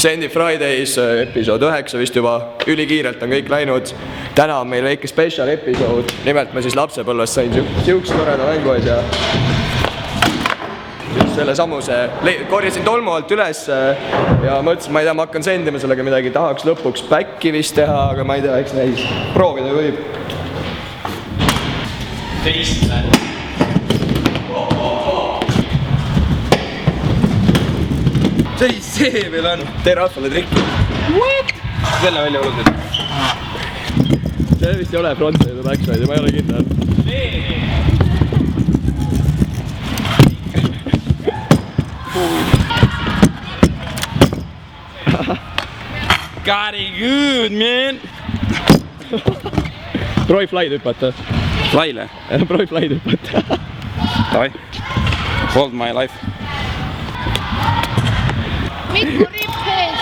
Sandy Fridays episood 9 vist juba, ülikiirelt on kõik läinud. Täna on meil väike special episood, nimelt ma siis lapsepõlvest sain siukse toreda mängu ja just selle samuse korjasin tolmu alt üles ja mõtlesin, ma ei tea, ma hakkan sendima sellega midagi, tahaks lõpuks back'i vist teha, aga ma ei tea, eks näis. Proovida võib. Teist lähed. See veel on. Tee rahvale trikki. What? Selle välja olud. See vist ei ole frontside või backside, ma ei ole kindel. Got it good, man! Proovi fly'd hüpata. Fly'le? Proovi fly'd hüpata. Davai. Hold my life. Mikko rippees!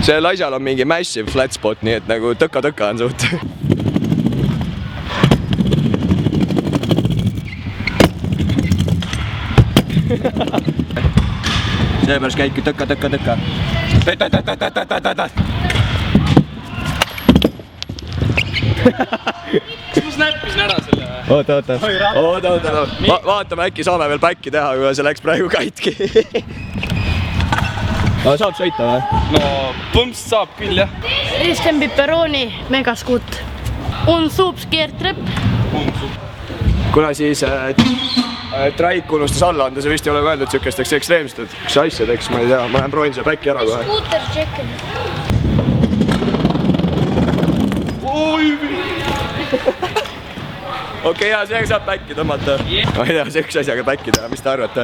Sellel asjal on mingi massive flat spot, nii et nagu tõka-tõka on suht. Seepärast käidki tõka-tõka-tõka. Kas ma snappisin ära selle? Oota. Vaatame, äkki saame veel back'i teha, kui see läks praegu katki. Saab sõita või? No, põmps saab küll, jah. Risten pipperoni, megaskuut. Un suups keertrepp. Kuna siis Traik unustas alla anda, see vist ei ole mõeldud siukesteks ekstreemseteks asjadeks, ma ei tea, ma lähen proovin selle back'i ära kohe. Scooter checken. Okei, hea, see saab back'i tõmmata. Ma ei tea, siukse asjaga back'i teha, mis te arvate?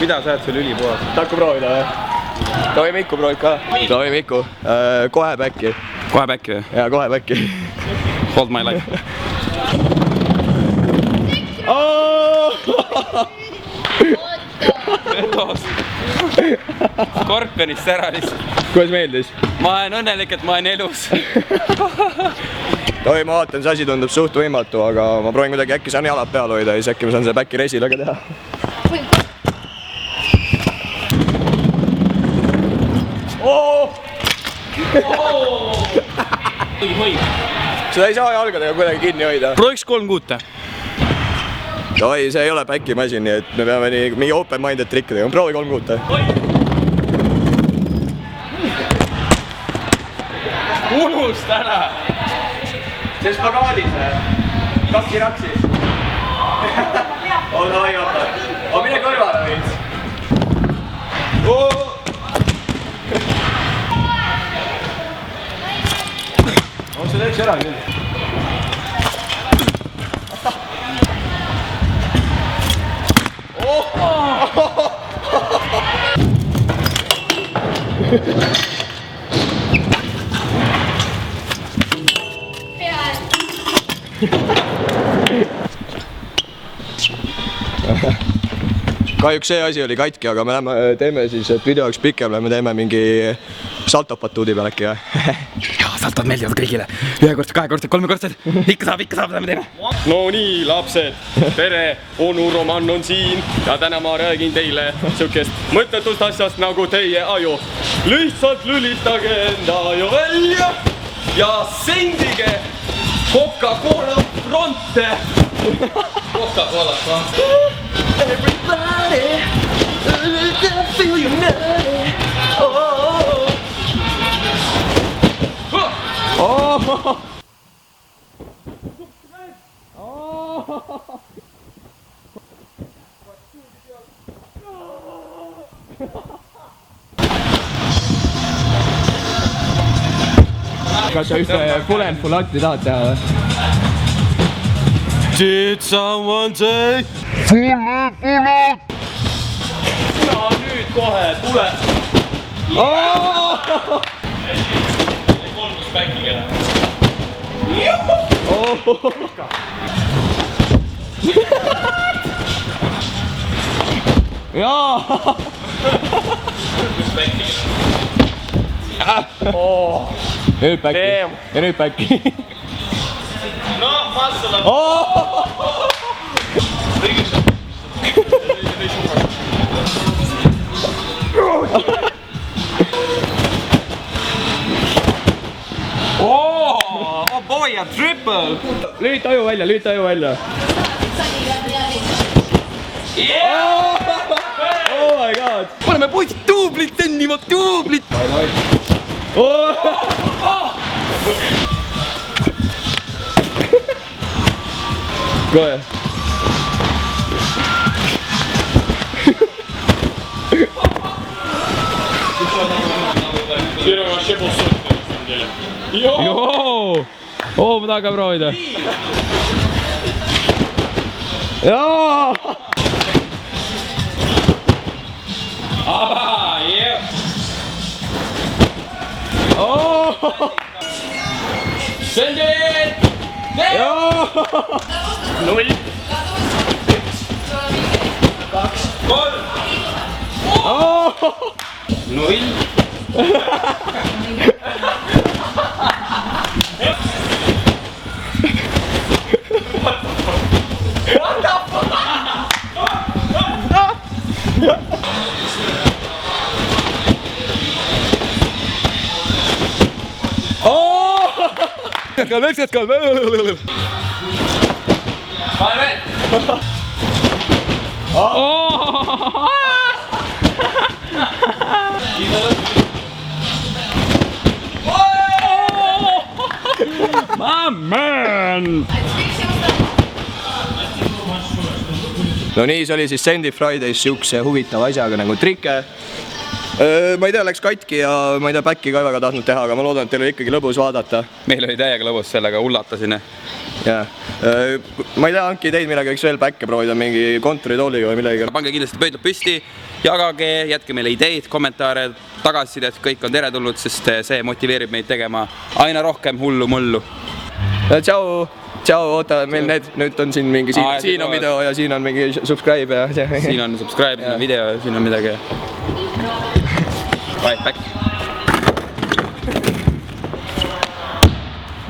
Mida sa oled seal ülipuhas? Tahku proovida või? Tohi Mikku proovib ka. Tohi Mikku. Kohe back'i. Kohe back'i või? Jaa, kohe back'i. Hold my life. Skorpionist ära lihtsalt. Kuidas meeldis? Ma olen õnnelik, et ma olen elus. Tohi, ma vaatan, see asi tundub suht võimatu, aga ma proovin kuidagi äkki saan jalad peal hoida ja siis äkki ma saan selle back'i resilaga teha. Seda ei saa jalgadega kuidagi kinni hoida. Prooviks 3 kuute. Tohi, see ei ole back'i masin, nii et me peame mingi open-minded trikkidega. Proovi 3 kuute. Unusta ära! See spagaadis või? Kaksi-raksi. Davai, vaata. Mine kõrvale võiks. See teeks ära küll. Kahjuks see asi oli katki, aga me teeme siis, et video oleks pikem, me teeme mingi saltopatuudi peal äkki või? Jaa, saltod meeldivad kõigile. Ühekordsed, kahekordsed, kolmekordsed. Ikka saab, me teeme. No nii, lapsed, tere, onu Roman on siin ja täna ma räägin teile siukest mõttetust asjast nagu teie aju. Lihtsalt lülitage enda aju välja ja sendige Coca-Cola fronte. Coca-Cola fronte. Everybody, feel you nutty. Kas sa ühte full and full atti tahad teha või? Did someone say? Full and full out! Ja nüüd kohe tule! jaa. Ja nüüd back'i. Ja nüüd back'i. No, massala. Oh boy, a triple! Lülita aju välja, lülita aju välja. Yeah! Oh my god! Paneme poisid duublit tennima, duublit! Oh! Kohe. Tiro vaše posudne sam djela. Joo! Oo, ma tahan ka proovida. Jaa! Aba, yeah! Oh! Send it! Jaa! 0. 1. 2. 3. Oh! 0. Üks hetkel. My man! No nii, see oli siis Sandy Fridays siukse huvitava asjaga nagu trike. Ma ei tea, läks katki ja ma ei tea, back'i ka väga tahtnud teha, aga ma loodan, et teil oli ikkagi lõbus vaadata. Meil oli täiega lõbus sellega, ullatasin. Jaa. Ma ei tea, Anki teid millega võiks veel back'e proovida, mingi kontoritooliga või millegi. Pange kindlasti pöidlad püsti, jagage, jätke meile ideid, kommentaare, tagasisidet, kõik on teretulnud, sest see motiveerib meid tegema aina rohkem hullu mullu. Tšau! Tšau, oota, meil nüüd on siin mingi, siin on video ja siin on mingi subscribe ja... Siin on subscribe, siin on video ja siin on midagi. Right, back.